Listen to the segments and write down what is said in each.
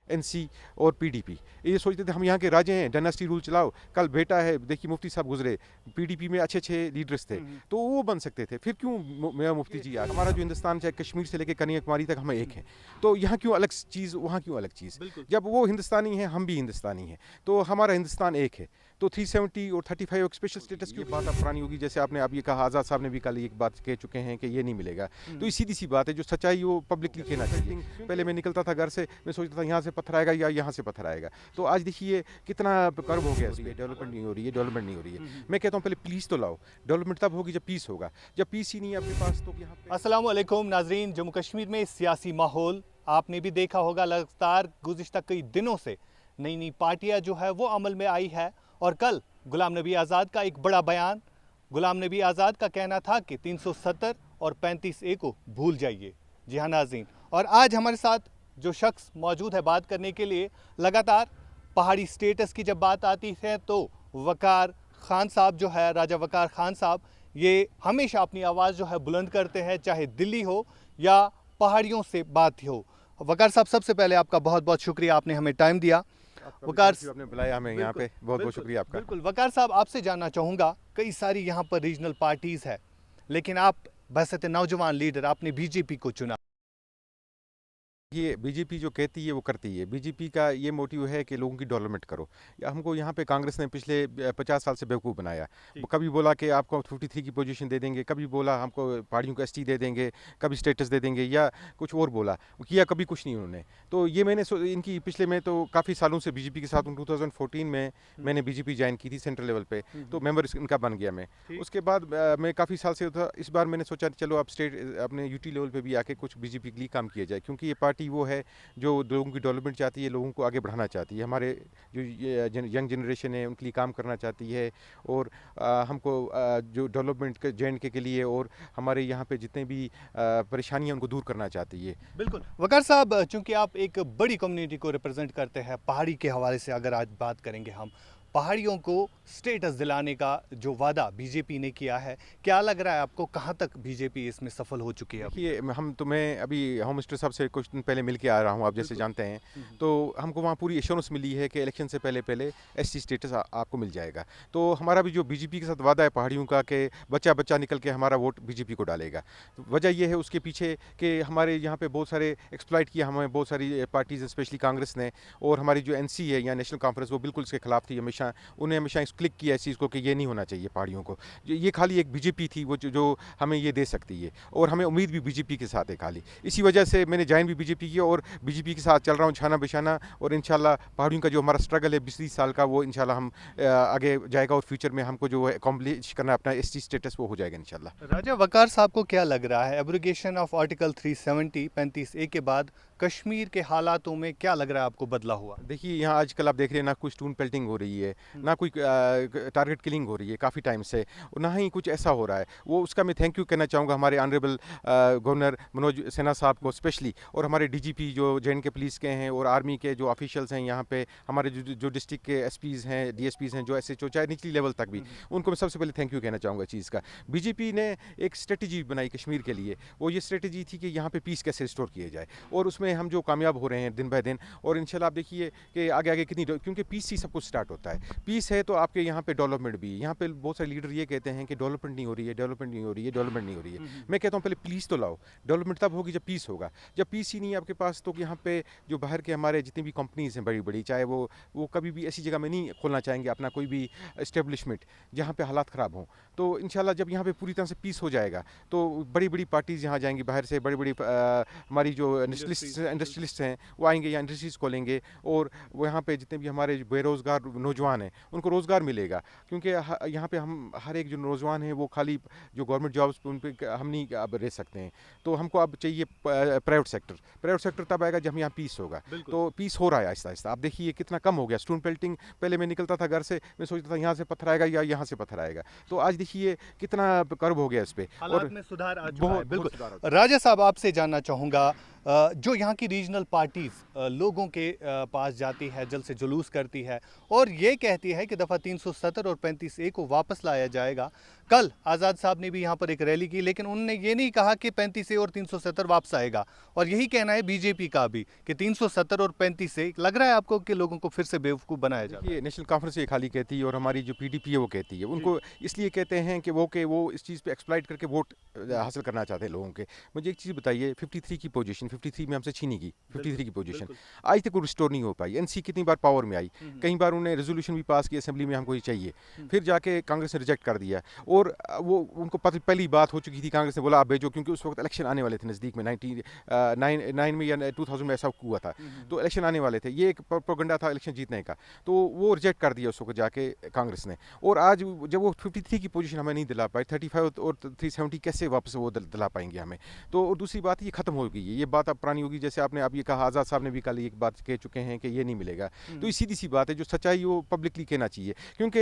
NC और PDP ये सोचते थे हम यहाँ के राजे हैं, डायनास्टी रूल चलाओ। कल बेटा है, देखिए मुफ्ती साहब गुजरे, पीडीपी में अच्छे अच्छे लीडर्स थे, तो वो बन सकते थे। फिर क्यों मेरा मुफ्ती जी आ, हमारा जो हिंदुस्तान चाहे कश्मीर से लेकर कन्याकुमारी तक हम एक हैं, तो यहाँ क्यों अलग चीज़, वहाँ क्यों अलग चीज़? जब वो हिंदुस्तानी है, हम भी हिंदुस्तानी हैं, तो हमारा हिंदुस्तान एक है। तो 370 और 35 स्पेशल स्टेटस की बात अब पुरानी होगी। जैसे आपने अब ये कहा, आज़ाद साहब ने भी कल एक बात कह चुके हैं कि ये नहीं मिलेगा। तो ये सीधी सी बात है, जो सच्चाई वो पब्लिकली कहना चाहिए। पहले मैं निकलता था घर से, मैं सोचता था यहाँ से पत्थर आएगा या यहाँ से पत्थर आएगा। तो आज देखिए कितना कर्व हो गया इस पर, डेवलपमेंट नहीं हो रही है, डेवलपमेंट नहीं हो रही है। मैं कहता हूँ पहले पीस तो लाओ, डेवलपमेंट तब होगी जब पीस होगा। जब पीस ही नहीं है आपके पास तो यहाँ पे। अस्सलाम वालेकुम नाजरीन, जम्मू कश्मीर में सियासी माहौल आपने भी देखा होगा, लगातार गुज़िश्ता कई दिनों से नई नई पार्टियां जो है वो अमल में आई है। और कल गुलाम नबी आज़ाद का एक बड़ा बयान, गुलाम नबी आज़ाद का कहना था कि 370 और 35A को भूल जाइए। जी हाँ नाज़रीन, और आज हमारे साथ जो शख्स मौजूद है बात करने के लिए, लगातार पहाड़ी स्टेटस की जब बात आती है तो वकार खान साहब जो है, राजा वकार खान साहब, ये हमेशा अपनी आवाज़ जो है बुलंद करते हैं, चाहे दिल्ली हो या पहाड़ियों से बात हो। वकार साहब, सबसे पहले आपका बहुत बहुत शुक्रिया, आपने हमें टाइम दिया। वकार, आपने बुलाया हमें यहाँ पे, बहुत बहुत शुक्रिया आपका। बिल्कुल वकार साहब, आपसे जानना चाहूँगा, कई सारी यहाँ पर रीजनल पार्टीज़ है, लेकिन आप बहसत नौजवान लीडर, आपने बीजेपी को चुना। ये बीजेपी जो कहती है वो करती है। बीजेपी का ये मोटिव है कि लोगों की डेवलपमेंट करो। हमको यहाँ पे कांग्रेस ने पिछले 50 साल से बेवकूफ़ बनाया। कभी बोला कि आपको 53 की पोजीशन दे देंगे, कभी बोला हमको पहाड़ियों को एसटी दे देंगे, कभी स्टेटस दे देंगे, या कुछ और बोला, किया कभी कुछ नहीं उन्होंने। तो ये मैंने इनकी पिछले में तो काफ़ी सालों से बीजेपी के साथ 2014 में मैंने बीजेपी ज्वाइन की थी सेंट्रल लेवल पे, तो मेंबर इनका बन गया मैं। उसके बाद मैं काफ़ी साल से था, इस बार मैंने सोचा चलो अब स्टेट अपने यूटी लेवल पे भी आके कुछ बीजेपी के लिए काम किया जाए, क्योंकि ये पार्टी वो है जो लोगों की डेवलपमेंट चाहती है, लोगों को आगे बढ़ाना चाहती है। हमारे जो यंग जनरेशन है उनके लिए काम करना चाहती है, और हमको जो डेवलपमेंट के जे के लिए और हमारे यहाँ पे जितने भी परेशानियाँ उनको दूर करना चाहती है। बिल्कुल वकार साहब, चूंकि आप एक बड़ी कम्युनिटी को रिप्रेजेंट करते हैं, पहाड़ी के हवाले से अगर आज बात करेंगे हम, पहाड़ियों को स्टेटस दिलाने का जो वादा बीजेपी ने किया है, क्या लग रहा है आपको, कहां तक बीजेपी इसमें सफल हो चुकी है? देखिए मैं अभी होम मिनिस्टर साहब से कुछ दिन पहले मिल के आ रहा हूँ, आप जैसे जानते हैं, तो हमको वहाँ पूरी एश्योरेंस मिली है कि इलेक्शन से पहले एससी स्टेटस आपको मिल जाएगा। तो हमारा भी जो बीजेपी के साथ वादा है पहाड़ियों का, कि बच्चा बच्चा निकल के हमारा वोट बीजेपी को डालेगा। तो वजह यह है उसके पीछे कि हमारे यहाँ पे बहुत सारे एक्सप्लॉइट किया हमें बहुत सारी पार्टीज़, स्पेशली कांग्रेस ने, और हमारी जो एनसी है या नेशनल कॉन्फ्रेंस, वो बिल्कुल इसके खिलाफ थी। हमेशा उन्हें हमेशा क्लिक किया इस चीज़ को कि ये नहीं होना चाहिए पहाड़ियों को। ये खाली एक बीजेपी थी वो जो हमें ये दे सकती है, और हमें उम्मीद भी बीजेपी के साथ है खाली। इसी वजह से मैंने ज्वाइन भी बीजेपी किया और बीजेपी के साथ चल रहा हूँ छाना बिछाना, और इंशाल्लाह पहाड़ियों का जो हमारा स्ट्रगल है 20-30 साल का, वो इंशाल्लाह हम आगे जाएगा, और फ्यूचर में हमको जो है अकॉम्प्लिश करना अपना एसटी स्टेटस, वो हो जाएगा इंशाल्लाह। राजा वकार साहब को क्या लग रहा है, एब्रोगेशन ऑफ आर्टिकल 370 35A के बाद कश्मीर के हालातों में क्या लग रहा है आपको बदला हुआ? देखिए यहाँ आजकल आप देख रहे हैं, ना कोई स्टोन पेल्टिंग हो रही है, ना कोई टारगेट किलिंग हो रही है काफ़ी टाइम से, और ना ही कुछ ऐसा हो रहा है। वो उसका मैं थैंक यू कहना चाहूँगा हमारे ऑनरेबल गवर्नर मनोज सिन्हा साहब को स्पेशली, और हमारे डीजीपी जो जे पुलिस के हैं, और आर्मी के जो ऑफिशियल्स हैं यहाँ पे, हमारे जो डिस्ट्रिक्ट के एसपीज़ हैं, डीएसपीज़ हैं, जो एसएचओ चाहे निचली लेवल तक भी, उनको मैं सबसे पहले थैंक यू कहना चाहूँगा चीज़ का। बीजेपी ने एक स्ट्रेटजी बनाई कश्मीर के लिए, वो ये स्ट्रेटजी थी कि यहाँ पे पीस कैसे रिस्टोर किए जाए, और उसमें हम जो कामयाब हो रहे हैं दिन बाय दिन, और इंशाल्लाह आप देखिए कि आगे आगे कितनी, क्योंकि पीस से सब कुछ स्टार्ट होता है। पीस है तो आपके यहाँ पे डेवलपमेंट भी। यहाँ पे बहुत सारे लीडर ये कहते हैं कि डेवलपमेंट नहीं हो रही है, डेवलपमेंट नहीं हो रही है, डेवलपमेंट नहीं हो रही है। मैं कहता हूँ पहले पीस तो लाओ, डेवलपमेंट तब होगी जब पीस होगा। जब पीस ही नहीं है आपके पास, तो यहाँ पे जो बाहर के हमारे जितनी भी कंपनीज हैं बड़ी बड़ी, चाहे वो कभी भी ऐसी जगह में नहीं खोलना चाहेंगे अपना कोई भी इस्टेब्लिशमेंट जहाँ पे हालात ख़राब हों। तो इंशाल्लाह जब यहाँ पे पूरी तरह से पीस हो जाएगा, तो बड़ी बड़ी पार्टीज़ यहाँ जाएंगी बाहर से, बड़ी बड़ी हमारी जो इंडस्ट्रियलिस्ट हैं वो आएंगे, या इंडस्ट्रीज़ खोलेंगे, और वो यहाँ पे जितने भी हमारे बेरोज़गार नौजवान हैं उनको रोज़गार मिलेगा। क्योंकि यहाँ पे हम हर एक जो नौजवान है वो खाली जो गवर्नमेंट जॉब्स उन पर हम नहीं अब रह सकते हैं, तो हमको अब चाहिए प्राइवेट सेक्टर तब आएगा जब हम यहाँ पीस होगा। तो पीस हो रहा है आहिस्ता आहिस्ता, आप देखिए कितना कम हो गया स्टोन पेल्टिंग। पहले मैं निकलता था घर से, मैं सोचता था यहाँ से पत्थर आएगा या यहाँ से पत्थर आएगा, तो आज देखिए कितना कर्व हो गया इस पे, और में सुधार आ चुका है। बिल्कुल राजा साहब, आपसे जानना चाहूँगा, जो यहाँ की रीजनल पार्टीज़ लोगों के पास जाती है, जल से जुलूस करती है और ये कहती है कि दफ़ा 370 और 35A को वापस लाया जाएगा, कल आज़ाद साहब ने भी यहाँ पर एक रैली की, लेकिन उन्होंने ये नहीं कहा कि 35 से और 370 वापस आएगा। और यही कहना है बीजेपी का भी कि 370 और 35 से लग रहा है आपको कि लोगों को फिर से बेवकूफ़ बनाया जाता है। ये नेशनल कॉन्फ्रेंस ये खाली कहती है और हमारी जो पीडीपी है वो कहती है, उनको इसलिए कहते हैं कि वो इस चीज़ पे एक्सप्लॉइट करके वोट हासिल करना चाहते हैं लोगों के। मुझे एक चीज़ बताइए, 53 की पोजीशन 53 में हमसे छीनी गई, 53 की पोजीशन आज तक वो रिस्टोर नहीं हो पाई। एनसी कितनी बार पावर में आई, कई बार उन्हें रेजोल्यूशन भी पास की असेंबली में हमको ये चाहिए, फिर जाके कांग्रेस ने रिजेक्ट कर दिया। और वो उनको पहली बात हो चुकी थी, कांग्रेस ने बोला आप भेजो, क्योंकि उस वक्त इलेक्शन आने वाले थे नज़दीक में 1999 में या 2000 में ऐसा हुआ था, तो इलेक्शन आने वाले थे, ये एक प्रोपेगेंडा था इलेक्शन जीतने का, तो वो रिजेक्ट कर दिया उस वक्त जाके कांग्रेस ने। और आज जब वो 53 की पोजीशन हमें नहीं दिला पाई, 35 और 370 कैसे वापस वो दिला पाएंगे हमें। तो और दूसरी बात ये ख़त्म हो गई है, ये बात अब पुरानी होगी। जैसे आपने अब ये कहा, आज़ाद साहब ने भी कल एक बात कह चुके हैं कि ये नहीं मिलेगा, तो ये सीधी सी बात है, जो सच्चाई वो पब्लिकली कहना चाहिए, क्योंकि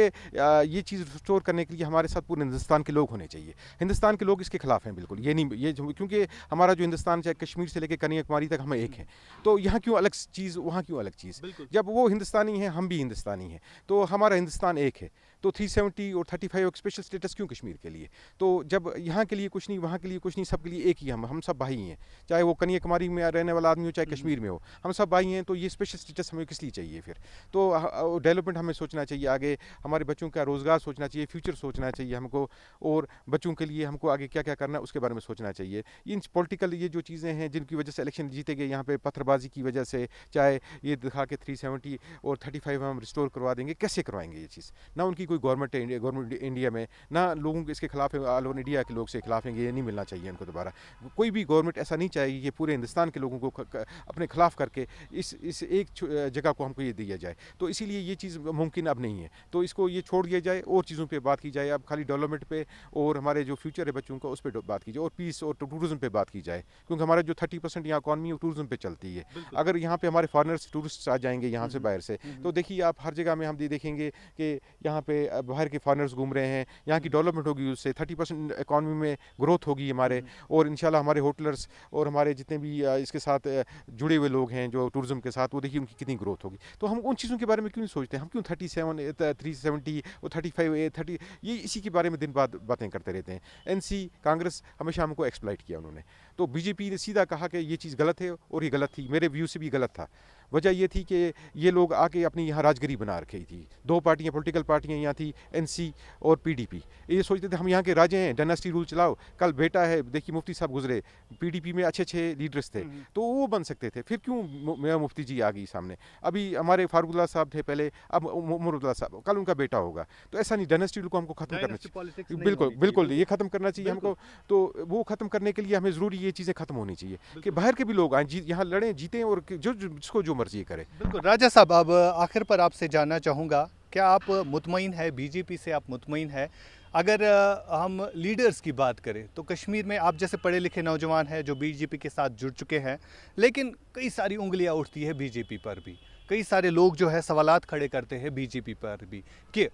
ये चीज़ रिस्टोर करने के लिए हमारे साथ पूरे हिंदुस्तान के लोग होने चाहिए। हिंदुस्तान के लोग इसके खिलाफ हैं बिल्कुल, ये नहीं क्योंकि हमारा जो हिंदुस्तान चाहे कश्मीर से लेकर कन्याकुमारी तक हम एक हैं, तो यहाँ क्यों अलग चीज़, वहाँ क्यों अलग चीज़। जब वो हिंदुस्तानी हैं, हम भी हिंदुस्तानी हैं, तो हमारा हिंदुस्तान एक है। तो 370 और 35 एक स्पेशल स्टेटस क्यों कश्मीर के लिए? तो जब यहाँ के लिए कुछ नहीं, वहाँ के लिए कुछ नहीं, सब के लिए एक ही हम सब भाई हैं, चाहे वो कन्याकुमारी में रहने वाला आदमी हो, चाहे कश्मीर में हो, हम सब भाई हैं। तो ये स्पेशल स्टेटस हमें किस लिए चाहिए फिर? तो डेवलपमेंट हमें सोचना चाहिए, आगे हमारे बच्चों का रोज़गार सोचना चाहिए, फ्यूचर सोचना चाहिए हमको, और बच्चों के लिए हमको आगे क्या क्या करना है उसके बारे में सोचना चाहिए। इन पॉलिटिकल ये जो चीज़ें हैं जिनकी वजह से इलेक्शन जीते गए यहाँ पे पत्थरबाजी की वजह से, चाहे ये दिखा के 370 और 35 हम रिस्टोर करवा देंगे, कैसे करवाएंगे ये चीज़? ना उनकी कोई गवर्नमेंट इंडिया में, ना लोगों के इसके खिलाफ है, ऑल ओवर इंडिया के लोग से खिलाफ हैं, ये नहीं मिलना चाहिए इनको दोबारा। कोई भी गवर्नमेंट ऐसा नहीं चाहिए कि पूरे हिंदुस्तान के लोगों को अपने खिलाफ करके इस एक जगह को हमको ये दिया जाए। तो इसीलिए ये चीज़ मुमकिन अब नहीं है, तो इसको ये छोड़ दिया जाए और चीज़ों पे बात की जाए। अब खाली डेवलपमेंट पे और हमारे जो फ्यूचर है बच्चों का उस पर बात की जाए, और पीस और टूरिज्म पे बात की जाए, क्योंकि हमारा जो 30% यहाँ इकॉनमी है टूरिज्म पे चलती है। अगर यहाँ पे हमारे फॉरनर्स टूरिस्ट आ जाएंगे यहाँ से बाहर से, तो देखिए आप हर जगह में हम देखेंगे कि यहाँ पे बाहर के फॉरनर्स घूम रहे हैं, यहाँ की डेवलपमेंट होगी, उससे 30% इकॉनमी में ग्रोथ होगी हमारे, और इंशाल्लाह हमारे होटलर्स और हमारे जितने भी इसके साथ जुड़े हुए लोग हैं जो टूरिज्म के साथ, वो देखिए उनकी कितनी ग्रोथ होगी। तो हम उन चीज़ों के बारे में क्यों नहीं सोचते? हम क्यों 370 और 35 30 ये इसी के बारे में दिन बाद बातें करते रहते हैं। एनसी कांग्रेस हमेशा हमको एक्सप्लॉइट किया उन्होंने, तो बीजेपी ने सीधा कहा कि ये चीज़ गलत है, और ये गलत थी, मेरे व्यू से भी गलत था। वजह ये थी कि ये लोग आके अपनी यहाँ राजगिरी बना रखी थी। दो पार्टियाँ, पॉलिटिकल पार्टियाँ यहाँ थी, एनसी और पीडीपी। ये सोचते थे हम यहाँ के राजे हैं, डायनेस्टी रूल चलाओ। कल बेटा है, देखिए मुफ्ती साहब गुजरे, पीडीपी में अच्छे लीडर्स थे, तो वो बन सकते थे, फिर क्यों मियां मुफ्ती जी आ गई सामने? अभी हमारे फारूकुल्लाह साहब थे पहले, अब उमरुल्लाह साहब, कल उनका बेटा होगा। तो ऐसा नहीं, डायनेस्टी रूल को हमको खत्म करना चाहिए, बिल्कुल ये खत्म करना चाहिए हमको। तो वो खत्म करने के लिए हमें ज़रूरी ये चीज़ें खत्म होनी चाहिए कि बाहर के भी लोग आए, यहाँ लड़ें, जीतें, और जिसको जो मर्जी करे। बिल्कुल राजा साहब, अब आखिर पर आपसे जानना चाहूँगा, क्या आप मुतमईन है बीजेपी से? आप मुतमईन है? अगर हम लीडर्स की बात करें तो कश्मीर में आप जैसे पढ़े लिखे नौजवान हैं जो बीजेपी के साथ जुड़ चुके हैं, लेकिन कई सारी उंगलियां उठती है बीजेपी पर भी, कई सारे लोग जो है सवालात खड़े करते हैं बीजेपी पर भी कि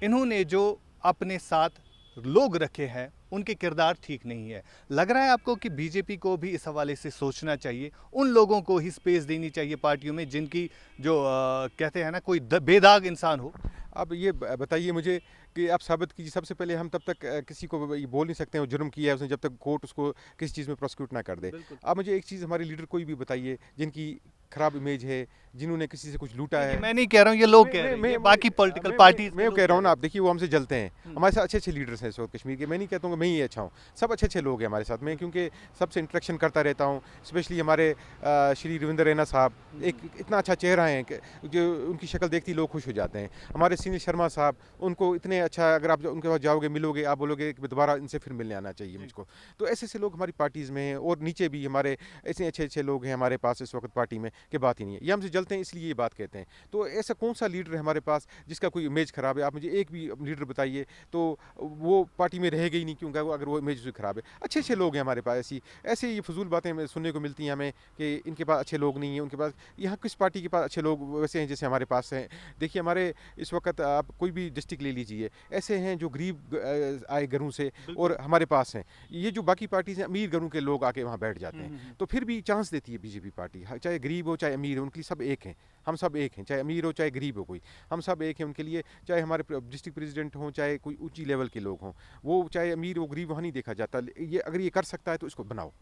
इन्होंने जो अपने साथ लोग रखे हैं उनके किरदार ठीक नहीं है। लग रहा है आपको कि बीजेपी को भी इस हवाले से सोचना चाहिए, उन लोगों को ही स्पेस देनी चाहिए पार्टियों में जिनकी जो कहते हैं ना कोई बेदाग इंसान हो? अब ये बताइए मुझे कि आप साबित कीजिए। सबसे पहले हम तब तक किसी को ये बोल नहीं सकते हैं जुर्म किया है उसने, जब तक कोर्ट उसको किसी चीज़ में प्रोसिक्यूट ना कर दे। आप मुझे एक चीज़, हमारे लीडर कोई भी बताइए जिनकी खराब इमेज है, जिन्होंने किसी से कुछ लूटा है। मैं नहीं कह रहा हूँ, ये लोग कह रहे हैं, बाकी पॉलिटिकल पार्टीज मैं कह रहा हूँ ना, आप देखिए वो हमसे जलते हैं। हमारे साथ अच्छे लीडर्स हैं इस वक्त कश्मीर के, मैं नहीं कहता हूँ कि मैं ही अच्छा हूँ, सब अच्छे लोग हैं हमारे साथ में, क्योंकि सबसे इंटरेक्शन करता रहता हूँ। स्पेशली हमारे श्री रविंदर रैना साहब, एक इतना अच्छा चेहरा है कि जो उनकी शक्ल देखती लोग खुश हो जाते हैं। हमारे सुनील शर्मा साहब, उनको इतने अच्छा, अगर आप उनके पास जाओगे, मिलोगे, आप बोलोगे कि दोबारा इनसे फिर मिलने आना चाहिए मुझको। तो ऐसे लोग हमारी पार्टीज़ में हैं, और नीचे भी हमारे ऐसे अच्छे लोग हैं हमारे पास इस वक्त पार्टी में कि बात ही नहीं है। ये हमसे जलते हैं इसलिए ये बात कहते हैं। तो ऐसा कौन सा लीडर है हमारे पास जिसका कोई इमेज ख़राब है? आप मुझे एक भी लीडर बताइए तो वो पार्टी में रहेगा ही नहीं, क्योंकि अगर वो इमेज उसकी ख़राब है। अच्छे लोग हैं हमारे पास, ऐसे ये फजूल बातें सुनने को मिलती हैं हमें कि इनके पास अच्छे लोग नहीं हैं, उनके पास। यहाँ किस पार्टी के पास अच्छे लोग वैसे हैं जैसे हमारे पास हैं? देखिए हमारे इस वक्त आप कोई भी डिस्ट्रिक्ट ले लीजिए, ऐसे हैं जो गरीब आए घरों से और हमारे पास हैं। ये जो बाकी पार्टीज हैं अमीर घरों के लोग आके वहाँ बैठ जाते हैं, तो फिर भी चांस देती है बीजेपी पार्टी, चाहे गरीब हो चाहे अमीर हो, उनकी सब एक हैं, हम सब एक हैं, चाहे अमीर हो चाहे गरीब हो कोई, हम सब एक हैं उनके लिए। चाहे हमारे डिस्ट्रिक्ट प्रेसिडेंट हों, चाहे कोई ऊंची लेवल के लोग हों, वो चाहे अमीर हो गरीब वहाँ नहीं देखा जाता। ये अगर ये कर सकता है तो इसको बनाओ,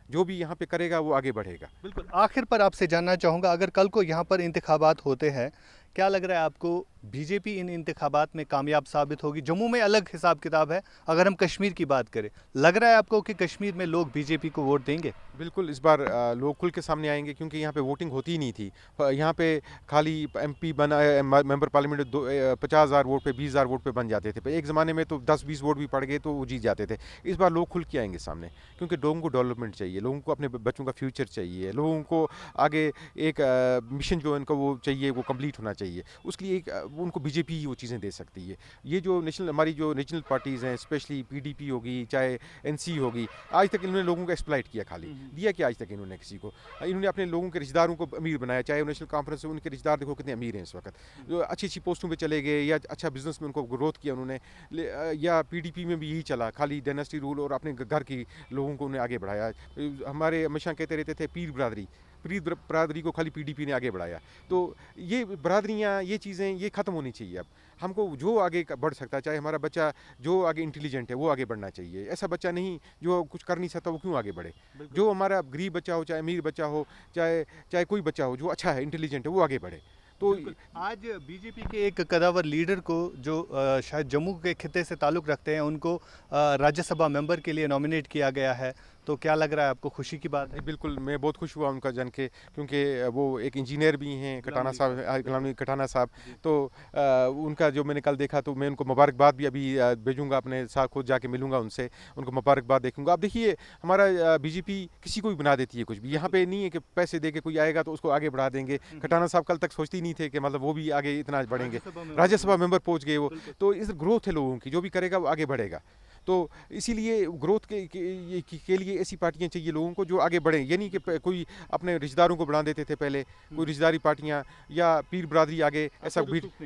जो भी यहाँ पे करेगा वो आगे बढ़ेगा। बिल्कुल, आखिर पर आपसे जानना चाहूँगा, अगर कल को यहाँ पर इंतखाबात होते हैं, क्या लग रहा है आपको बीजेपी इन इंतखाबात में कामयाब साबित होगी? जम्मू में अलग हिसाब किताब है, अगर हम कश्मीर की बात करें, लग रहा है आपको कि कश्मीर में लोग बीजेपी को वोट देंगे? बिल्कुल, इस बार लोग खुल के सामने आएंगे, क्योंकि यहाँ पे वोटिंग होती ही नहीं थी। यहाँ पे खाली एमपी बना, मेंबर पार्लियामेंट 50,000 वोट पे 20,000 वोट पे बन जाते थे। एक ज़माने में तो 10-20 वोट भी पड़ गए तो वो जीत जाते थे। इस बार लोग खुल के आएंगे सामने, क्योंकि लोगों को डेवलपमेंट चाहिए, लोगों को अपने बच्चों का फ्यूचर चाहिए, लोगों को आगे एक मिशन जो इनका वो चाहिए वो कंप्लीट होना चाहिए। उसके लिए उनको बीजेपी ही वो चीज़ें दे सकती है। ये जो हमारी जो नेशनल पार्टीज़ हैं, स्पेशली पीडीपी होगी चाहे एनसी होगी, आज तक इन्होंने लोगों को एक्सप्लॉइट किया, खाली दिया कि आज तक इन्होंने किसी को, इन्होंने अपने लोगों के रिश्तेदारों को अमीर बनाया। चाहे नेशनल कॉन्फ्रेंस से उनके रिश्तेदार देखो कितने अमीर हैं इस वक्त, जो अच्छी अच्छी पोस्टों पे चले गए या अच्छा बिजनेस में उनको ग्रोथ किया उन्होंने। या पीडीपी में भी यही चला, खाली डायनेस्टी रूल और अपने घर की लोगों को उन्हें आगे बढ़ाया। हमारे हमेशा कहते रहते थे पीर बरादरी को खाली पीडीपी ने आगे बढ़ाया। तो ये बरादरियाँ, ये चीज़ें ये ख़त्म होनी चाहिए। अब हमको जो आगे बढ़ सकता है, चाहे हमारा बच्चा जो आगे इंटेलिजेंट है वो आगे बढ़ना चाहिए। ऐसा बच्चा नहीं जो कुछ कर नहीं सकता वो क्यों आगे बढ़े। जो हमारा गरीब बच्चा हो चाहे अमीर बच्चा हो, चाहे कोई बच्चा हो जो अच्छा है इंटेलिजेंट है वो आगे बढ़े। तो आज बीजेपी के एक कदावर लीडर को, जो शायद जम्मू के खिते से ताल्लुक़ रखते हैं, उनको राज्यसभा मेंबर के लिए नॉमिनेट किया गया है, तो क्या लग रहा है आपको? खुशी की बात है? बिल्कुल, मैं बहुत खुश हुआ उनका जान के, क्योंकि वो एक इंजीनियर भी हैं, कटाना साहब, गुलाम नबी कटाना साहब। तो उनका जो मैंने कल देखा तो मैं उनको मुबारकबाद भी अभी भेजूंगा, अपने साथ खुद जाके मिलूंगा उनसे, उनको मुबारकबाद देखूंगा। अब देखिए हमारा बीजेपी किसी को भी बना देती है कुछ भी, यहाँ पे नहीं है कि पैसे दे के कोई आएगा तो उसको आगे बढ़ा देंगे। कटाना साहब कल तक सोचते ही नहीं थे कि मतलब वो भी आगे इतना बढ़ेंगे, राज्यसभा मेंबर पहुँच गए वो। तो इस ग्रोथ है लोगों की, जो भी करेगा वो आगे बढ़ेगा। तो इसीलिए ग्रोथ के लिए ऐसी पार्टियां चाहिए लोगों को जो आगे बढ़ें। यानी कि कोई अपने रिश्तेदारों को बढ़ा देते थे पहले, कोई रिश्तेदारी पार्टियां या पीर बरादरी आगे, ऐसा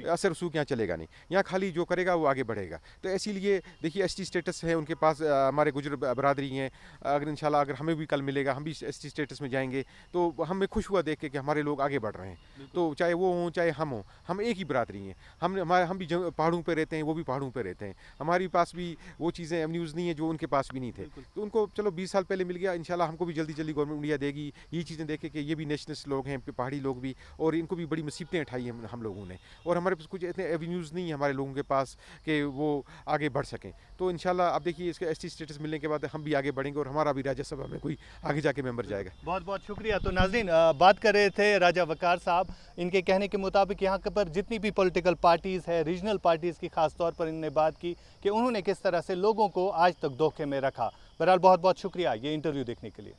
असर रसूख यहाँ चलेगा नहीं। यहाँ खाली जो करेगा वो आगे बढ़ेगा। तो इसीलिए देखिए एसटी स्टेटस है उनके पास, हमारे गुजर बरादरी हैं, अगर इंशाल्लाह अगर हमें भी कल मिलेगा हम भी एसटी स्टेटस में जाएंगे, तो हमें खुश हुआ देख के कि हमारे लोग आगे बढ़ रहे हैं। तो चाहे वो हों चाहे हम हों, हम एक ही बरादरी हैं। हम भी पहाड़ों पर रहते हैं, वो भी पहाड़ों पर रहते हैं। हमारे पास भी वो चीज़ें न्यूज़ नहीं है जो उनके पास भी नहीं थे। तो उनको चलो 20 साल पहले मिल गया, इंशाल्लाह हमको भी जल्दी जल्दी गवर्नमेंट इंडिया देगी। ये चीज़ें देखे कि ये भी नेशनलिस्ट लोग हैं, पहाड़ी लोग भी, और इनको भी बड़ी मुसीबतें उठाई हैं हम लोगों ने, और हमारे पास कुछ इतने एवेन्यूज़ नहीं है हमारे लोगों के पास कि वो आगे बढ़ सकें। तो इंशाल्लाह अब देखिए इसका एसटी स्टेटस मिलने के बाद हम भी आगे बढ़ेंगे और हमारा भी राज्यसभा में कोई आगे जाके मेंबर जाएगा। बहुत बहुत शुक्रिया। तो नाज़रीन, बात कर रहे थे राजा वकार साहब। इनके कहने के मुताबिक यहाँ पर जितनी भी पॉलिटिकल पार्टीज़ है, रीजनल पार्टीज़ की खास तौर पर इन्होंने बात की कि उन्होंने किस तरह से लोगों को आज तक धोखे में रखा। बहरहाल बहुत बहुत शुक्रिया ये इंटरव्यू देखने के लिए।